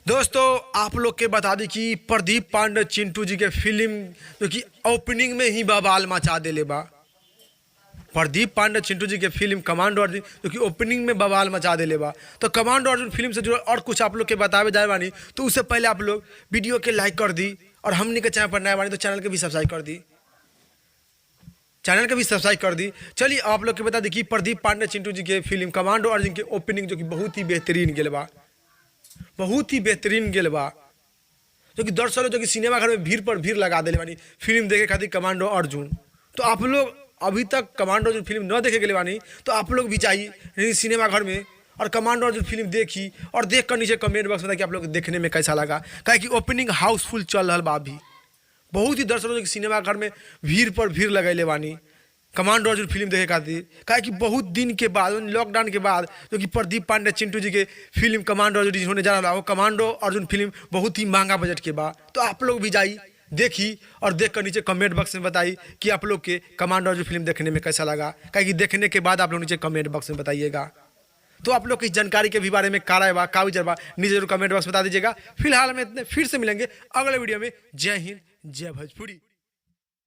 दोस्तों आप लोग के बता दी कि प्रदीप पांडे चिंटू जी के फिल्म जो कि ओपनिंग में ही बवाल मचा देले बा। प्रदीप पांडे चिंटू जी के फिल्म कमांडो अर्जुन जो कि ओपनिंग में बवाल मचा देले बा। तो कमांडो अर्जुन फिल्म से जुड़ल और कुछ आप लोग के बतावे जाए बानी, तो उससे पहले आप लोग वीडियो के लाइक कर दी और हमने के चैनल पर नया बानी तो चैनल के भी सब्सक्राइब कर दी, चैनल के भी सब्सक्राइब कर दी। चलिए आप लोग के बता दी कि प्रदीप पांडे चिंटू जी के फिल्म कमांडो अर्जुन के ओपनिंग जो कि बहुत ही बेहतरीन गेल बा, बहुत ही बेहतरीन गेल बा। जो कि दर्शक लोग जो कि सिनेमा घर में भीड़ पर भीड़ लगा दिले बानी फिल्म देखे खातिर कमांडो अर्जुन। तो आप लोग अभी तक कमांडो अर्जुन फिल्म न देखे गए बानी तो आप लोग भी चाहिए सिनेमा घर में और कमांडो अर्जुन फिल्म देखी और देख कर नीचे कमेंट बॉक्स में कि आप लोग देखने में कैसा लगा। काहे कि ओपनिंग हाउसफुल चल रहा बा, अभी बहुत ही दर्शक लोग सिनेमा घर में भीड़ पर भीड़ लगैले बानी कमांडो अर्जुन फिल्म देखे खातिर। काहे कि बहुत दिन के बाद लॉकडाउन के बाद जो कि प्रदीप पांडे चिंटू जी के फिल्म कमांडो अर्जुन होने जा रहा है, वो कमांडो अर्जुन फिल्म बहुत ही महंगा बजट के बाद। तो आप लोग भी जाइए देखी और देख कर नीचे कमेंट बॉक्स में बताइए कि आप लोग के कमांडो अर्जुन फिल्म देखने में कैसा लगा। काहे कि देखने के बाद आप लोग नीचे कमेंट बॉक्स में बताइएगा। तो आप लोग की जानकारी के भी बारे में का विचार बा नीचे जरूर कमेंट बॉक्स में बता दीजिएगा। फिलहाल में इतने फिर से मिलेंगे अगले वीडियो में। जय हिंद, जय भोजपुरी।